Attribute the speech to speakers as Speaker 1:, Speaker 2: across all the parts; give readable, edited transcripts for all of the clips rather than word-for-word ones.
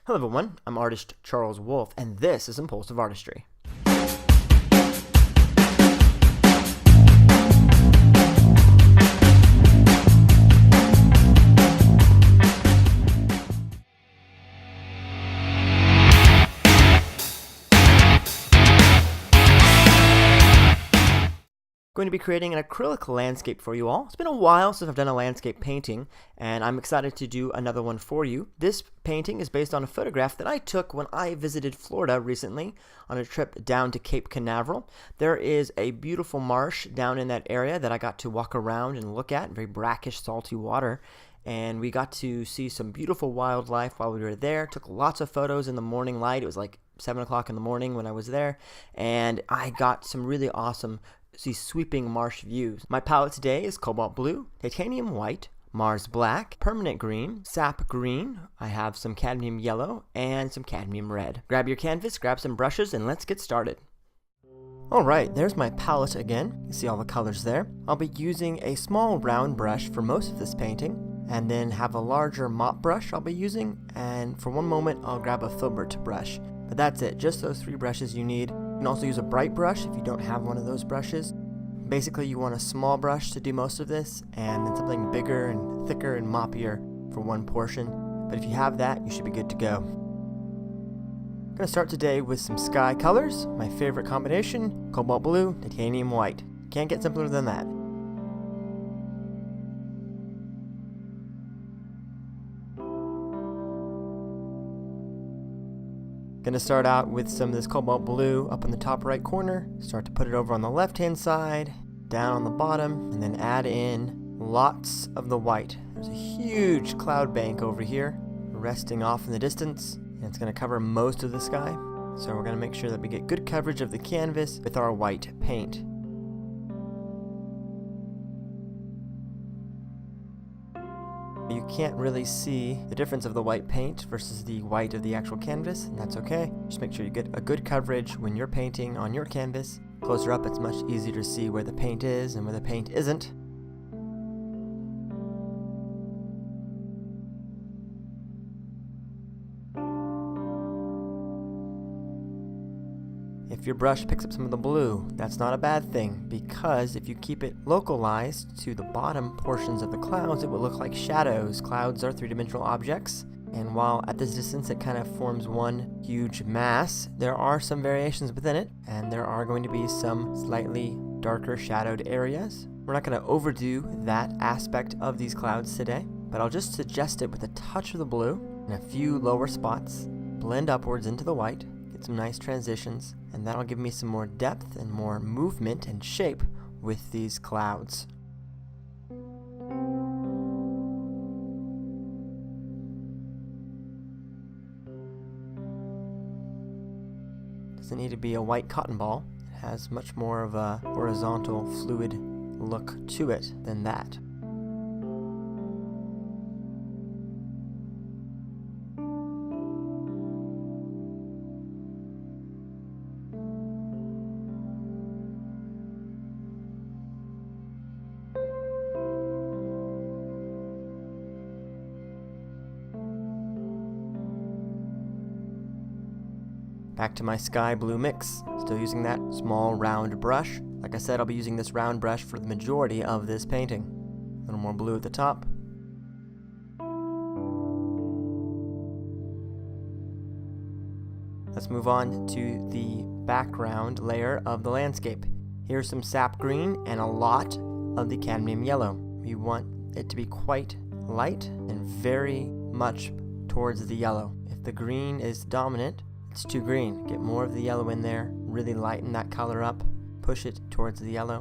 Speaker 1: Hello everyone, I'm artist Charles Wolfe, and this is Impulsive Artistry. Going to be creating an acrylic landscape for you all. It's been a while since I've done a landscape painting, and I'm excited to do another one for you. This painting is based on a photograph that I took when I visited Florida recently on a trip down to Cape Canaveral. There is a beautiful marsh down in that area that I got to walk around and look at, very brackish, salty water. And we got to see some beautiful wildlife while we were there. Took lots of photos in the morning light. It was like 7 o'clock in the morning when I was there, and I got some really awesome sweeping marsh views. My palette today is cobalt blue, titanium white, Mars black, permanent green, sap green. I have some cadmium yellow and some cadmium red. Grab your canvas, grab some brushes, and let's get started. Alright, there's my palette again. You see all the colors there. I'll be using a small round brush for most of this painting, and then have a larger mop brush I'll be using, and for one moment I'll grab a filbert brush. But that's it, just those three brushes you need. You can also use a bright brush if you don't have one of those brushes. Basically, you want a small brush to do most of this, and then something bigger and thicker and moppier for one portion. But if you have that, you should be good to go. I'm going to start today with some sky colors. My favorite combination, cobalt blue, titanium white. Can't get simpler than that. Gonna start out with some of this cobalt blue up in the top right corner. Start to put it over on the left hand side, down on the bottom, and then add in lots of the white. There's a huge cloud bank over here resting off in the distance, and it's gonna cover most of the sky. So we're gonna make sure that we get good coverage of the canvas with our white paint. You can't really see the difference of the white paint versus the white of the actual canvas, and that's okay. Just make sure you get a good coverage when you're painting on your canvas. Closer up, it's much easier to see where the paint is and where the paint isn't. If your brush picks up some of the blue, that's not a bad thing, because if you keep it localized to the bottom portions of the clouds, it will look like shadows. Clouds are three-dimensional objects, and while at this distance it kind of forms one huge mass, there are some variations within it, and there are going to be some slightly darker shadowed areas. We're not going to overdo that aspect of these clouds today, but I'll just suggest it with a touch of the blue and a few lower spots, blend upwards into the white, get some nice transitions, and that'll give me some more depth and more movement and shape with these clouds. Doesn't need to be a white cotton ball. It has much more of a horizontal, fluid look to it than that. Back to my sky blue mix, still using that small round brush. Like I said, I'll be using this round brush for the majority of this painting. A little more blue at the top. Let's move on to the background layer of the landscape. Here's some sap green and a lot of the cadmium yellow. We want it to be quite light and very much towards the yellow. If the green is dominant, it's too green. Get more of the yellow in there, really lighten that color up, push it towards the yellow.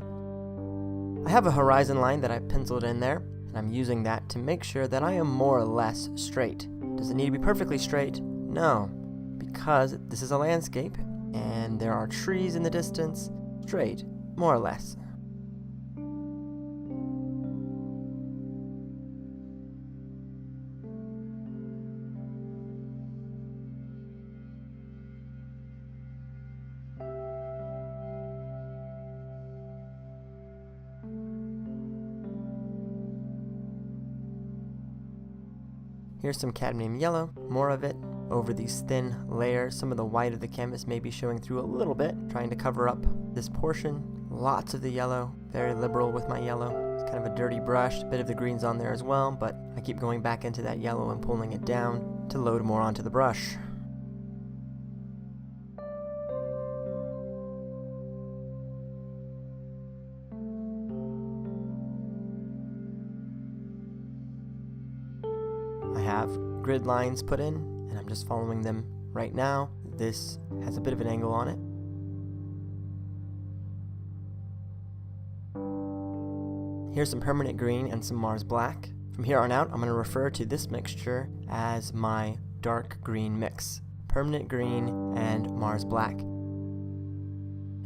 Speaker 1: I have a horizon line that I penciled in there, and I'm using that to make sure that I am more or less straight. Does it need to be perfectly straight? No, because this is a landscape, and there are trees in the distance. Straight, more or less. Here's some cadmium yellow, more of it, over these thin layers. Some of the white of the canvas may be showing through a little bit, trying to cover up this portion. Lots of the yellow, very liberal with my yellow. It's kind of a dirty brush, a bit of the green's on there as well, but I keep going back into that yellow and pulling it down to load more onto the brush. I have grid lines put in, and I'm just following them right now. This has a bit of an angle on it. Here's some permanent green and some Mars black. From here on out, I'm going to refer to this mixture as my dark green mix. Permanent green and Mars black.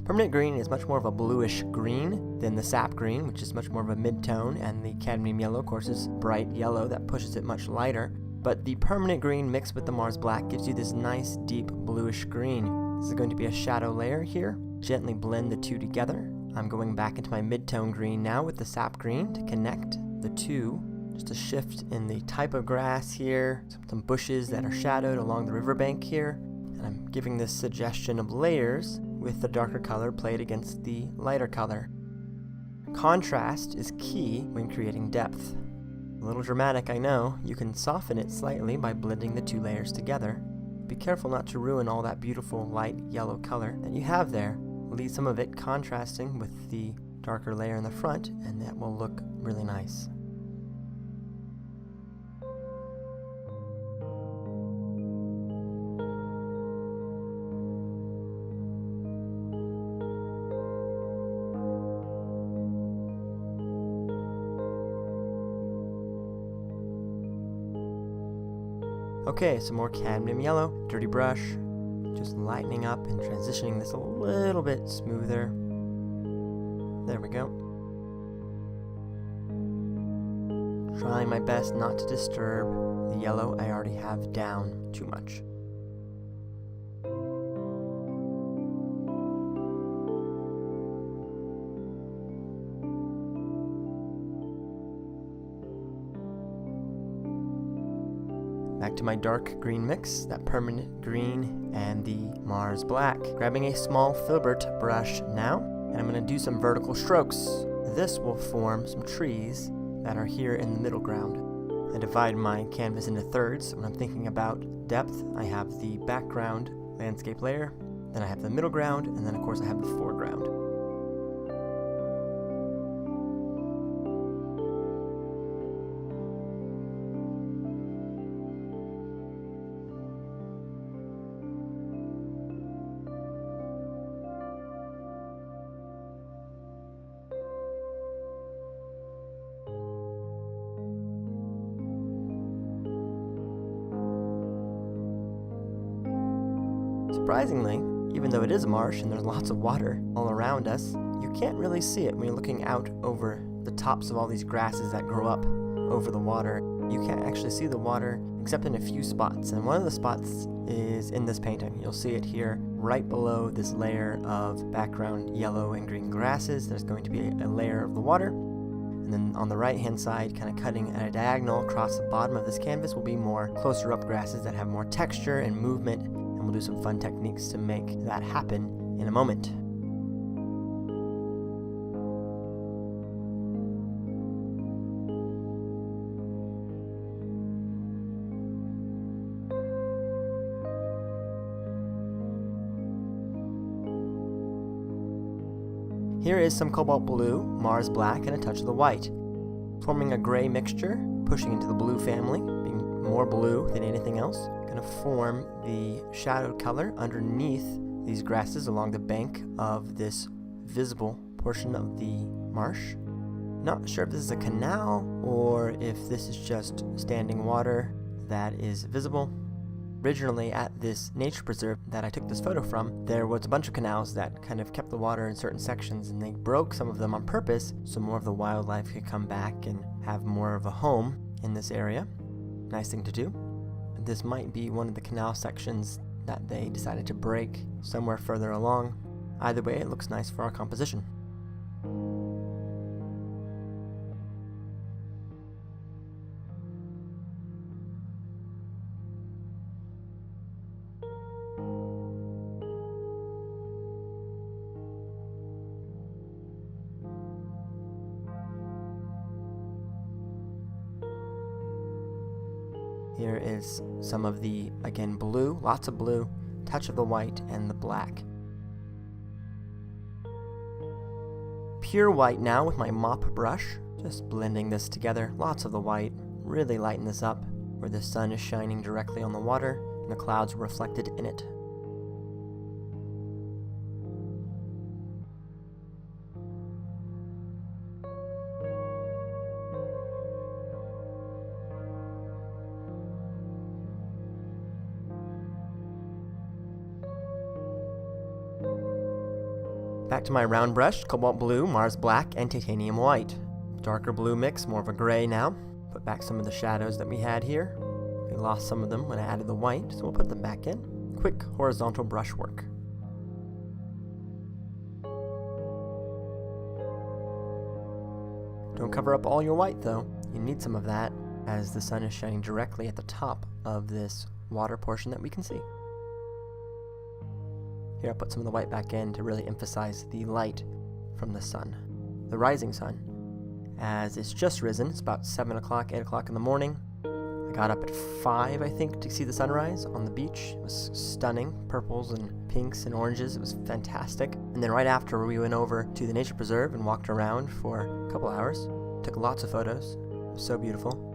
Speaker 1: Permanent green is much more of a bluish green than the sap green, which is much more of a mid-tone, and the cadmium yellow, of course, is bright yellow that pushes it much lighter. But the permanent green mixed with the Mars black gives you this nice deep bluish green. This is going to be a shadow layer here. Gently blend the two together. I'm going back into my mid-tone green now with the sap green to connect the two. Just a shift in the type of grass here. Some bushes that are shadowed along the riverbank here. And I'm giving this suggestion of layers with the darker color played against the lighter color. Contrast is key when creating depth. A little dramatic, I know. You can soften it slightly by blending the two layers together. Be careful not to ruin all that beautiful light yellow color that you have there. Leave some of it contrasting with the darker layer in the front, and that will look really nice. Okay, some more cadmium yellow, dirty brush, just lightening up and transitioning this a little bit smoother. There we go. Trying my best not to disturb the yellow I already have down too much. Back to my dark green mix, that permanent green and the Mars black. Grabbing a small filbert brush now, and I'm going to do some vertical strokes. This will form some trees that are here in the middle ground. I divide my canvas into thirds. When I'm thinking about depth, I have the background landscape layer, then I have the middle ground, and then of course I have the foreground. Surprisingly, even though it is a marsh and there's lots of water all around us, you can't really see it when you're looking out over the tops of all these grasses that grow up over the water. You can't actually see the water except in a few spots, and one of the spots is in this painting. You'll see it here right below this layer of background yellow and green grasses. There's going to be a layer of the water, and then on the right hand side, kind of cutting at a diagonal across the bottom of this canvas, will be more closer up grasses that have more texture and movement, and we'll do some fun techniques to make that happen in a moment. Here is some cobalt blue, Mars black, and a touch of the white. Forming a gray mixture, pushing into the blue family, being more blue than anything else. Going to form the shadowed color underneath these grasses along the bank of this visible portion of the marsh. Not sure if this is a canal or if this is just standing water that is visible. Originally at this nature preserve that I took this photo from, there was a bunch of canals that kind of kept the water in certain sections, and they broke some of them on purpose so more of the wildlife could come back and have more of a home in this area. Nice thing to do. This might be one of the canal sections that they decided to break somewhere further along. Either way, it looks nice for our composition. Here is some of the, again, blue, lots of blue, touch of the white, and the black. Pure white now with my mop brush, just blending this together, lots of the white, really lighten this up where the sun is shining directly on the water and the clouds are reflected in it. Back to my round brush, cobalt blue, Mars black, and titanium white. Darker blue mix, more of a gray now. Put back some of the shadows that we had here. We lost some of them when I added the white, so we'll put them back in. Quick horizontal brush work. Don't cover up all your white though. You need some of that as the sun is shining directly at the top of this water portion that we can see. Here I put some of the white back in to really emphasize the light from the sun, the rising sun. As it's just risen, it's about 7 o'clock, 8 o'clock in the morning. I got up at 5, I think, to see the sunrise on the beach. It was stunning, purples and pinks and oranges. It was fantastic. And then right after, we went over to the nature preserve and walked around for a couple hours. Took lots of photos. It was so beautiful.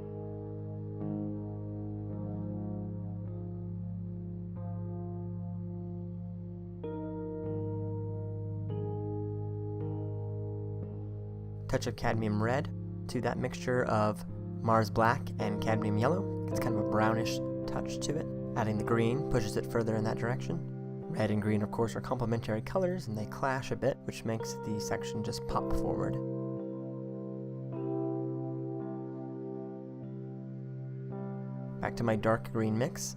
Speaker 1: Touch of cadmium red to that mixture of Mars black and cadmium yellow. It's kind of a brownish touch to it. Adding the green pushes it further in that direction. Red and green, of course, are complementary colors and they clash a bit, which makes the section just pop forward. Back to my dark green mix.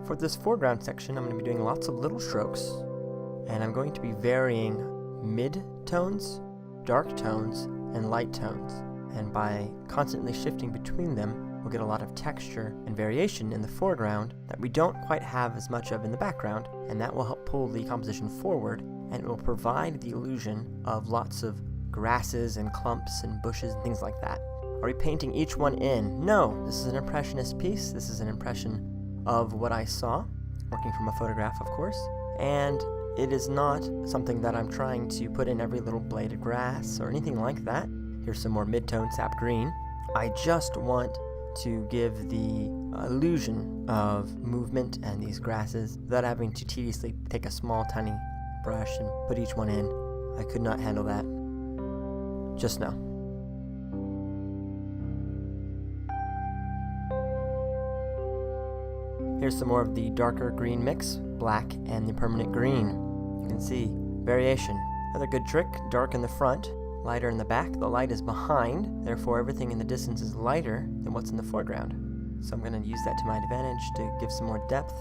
Speaker 1: For this foreground section, I'm going to be doing lots of little strokes, and I'm going to be varying mid-tones, dark tones, and light tones. And by constantly shifting between them, we'll get a lot of texture and variation in the foreground that we don't quite have as much of in the background, and that will help pull the composition forward, and it will provide the illusion of lots of grasses and clumps and bushes and things like that. Are we painting each one in? No, this is an impressionist piece. This is an impression of what I saw, working from a photograph, of course, and it is not something that I'm trying to put in every little blade of grass or anything like that. Here's some more mid-tone sap green. I just want to give the illusion of movement and these grasses without having to tediously take a small tiny brush and put each one in. I could not handle that just now. Here's some more of the darker green mix, black and the permanent green. You can see variation. Another good trick, dark in the front, lighter in the back. The light is behind, therefore everything in the distance is lighter than what's in the foreground. So I'm going to use that to my advantage to give some more depth.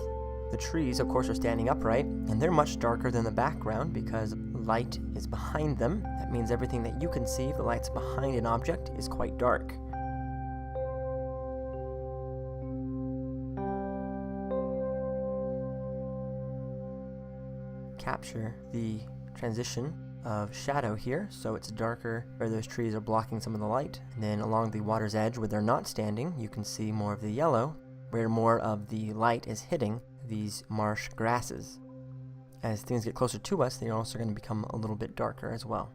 Speaker 1: The trees, of course, are standing upright, and they're much darker than the background because light is behind them. That means everything that you can see, if the light's behind an object, is quite dark. Capture the transition of shadow here, so it's darker where those trees are blocking some of the light, and then along the water's edge where they're not standing you can see more of the yellow where more of the light is hitting these marsh grasses. As things get closer to us, they're also going to become a little bit darker as well.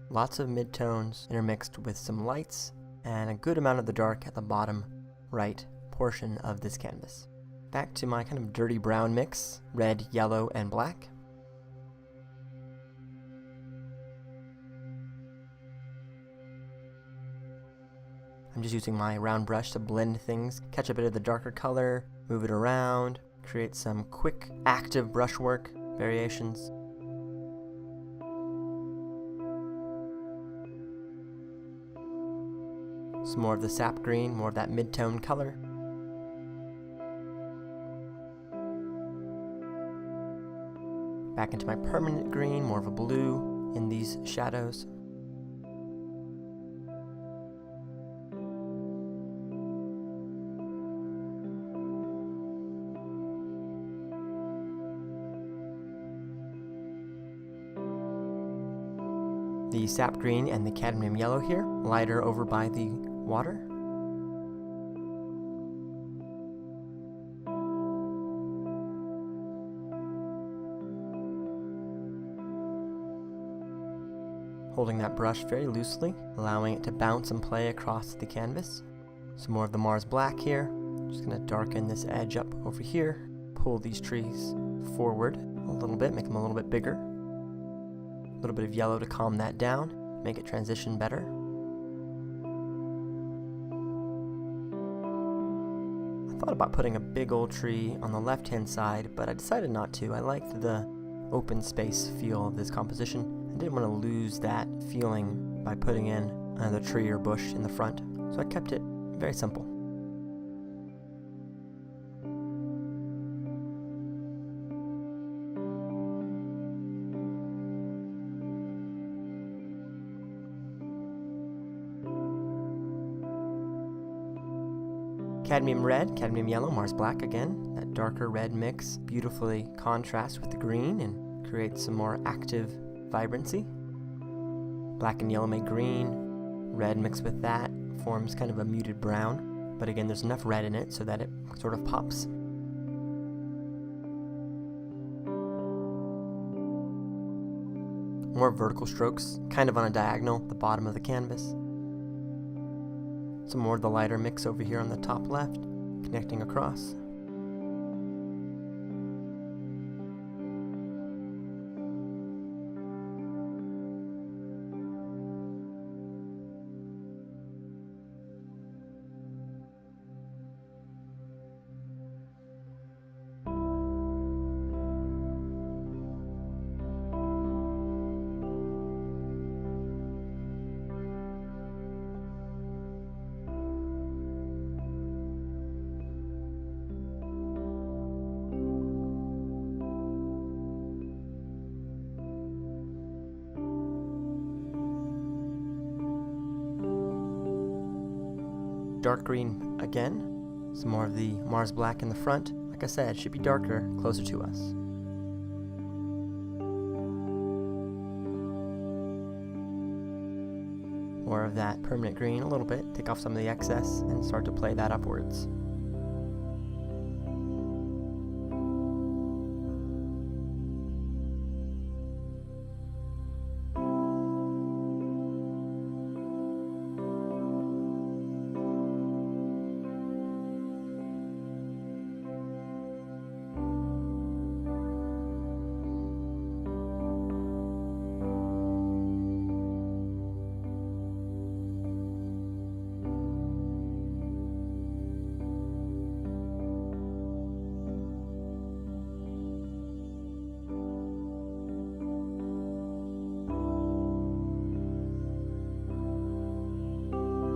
Speaker 1: Lots of midtones intermixed with some lights, and a good amount of the dark at the bottom right portion of this canvas. Back to my kind of dirty brown mix, red, yellow, and black. I'm just using my round brush to blend things, catch a bit of the darker color, move it around, create some quick, active brushwork variations. Some more of the sap green, more of that mid-tone color. Back into my permanent green, more of a blue in these shadows. the sap green and the cadmium yellow here, lighter over by the water. Holding that brush very loosely, allowing it to bounce and play across the canvas. Some more of the Mars black here. Just going to darken this edge up over here. Pull these trees forward a little bit, make them a little bit bigger. A little bit of yellow to calm that down, make it transition better. I thought about putting a big old tree on the left-hand side, but I decided not to. I liked the open space feel of this composition. I didn't want to lose that feeling by putting in another tree or bush in the front, so I kept it very simple. Cadmium red, cadmium yellow, Mars black again. That darker red mix beautifully contrasts with the green and creates some more active vibrancy. Black and yellow make green. Red mixed with that forms kind of a muted brown, but again there's enough red in it so that it sort of pops. More vertical strokes, kind of on a diagonal at the bottom of the canvas. Some more of the lighter mix over here on the top left, connecting across. Dark green again, some more of the Mars black in the front. Like I said, it should be darker, closer to us. More of that permanent green a little bit, take off some of the excess and start to play that upwards.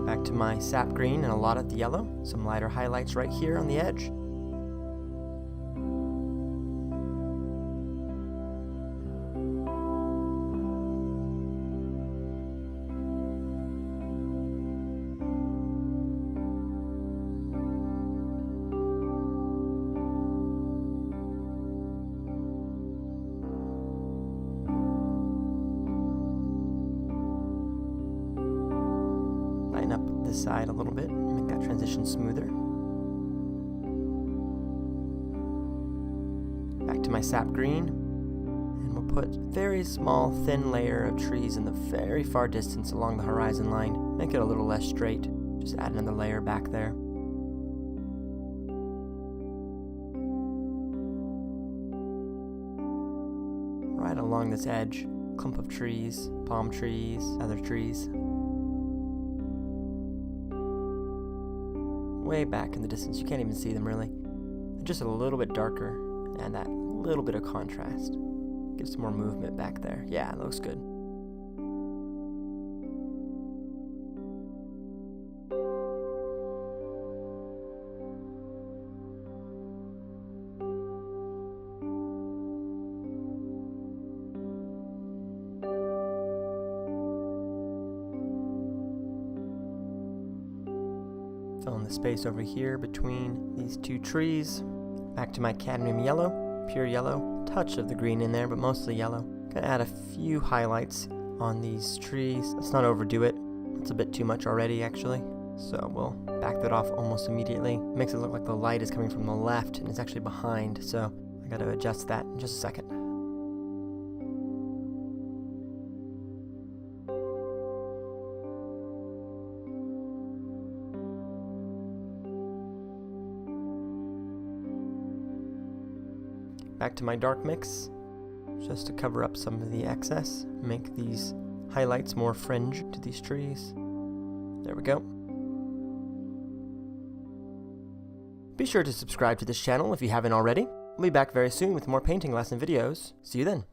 Speaker 1: Back to my sap green and a lot of the yellow. Some lighter highlights right here on the edge. Up this side a little bit, make that transition smoother. Back to my sap green, and we'll put a very small thin layer of trees in the very far distance along the horizon line. Make it a little less straight, just add another layer back there. Right along this edge, clump of trees, palm trees, other trees. Way back in the distance, you can't even see them really. Just a little bit darker, and that little bit of contrast. Give some more movement back there. Yeah, it looks good. Fill in the space over here between these two trees. Back to my cadmium yellow, pure yellow, touch of the green in there, but mostly yellow. Gonna add a few highlights on these trees. Let's not overdo it. It's a bit too much already, actually. So we'll back that off almost immediately. Makes it look like the light is coming from the left and it's actually behind, so I gotta adjust that in just a second. Back to my dark mix, just to cover up some of the excess, make these highlights more fringe to these trees. There we go. Be sure to subscribe to this channel if you haven't already. I'll be back very soon with more painting lesson videos. See you then.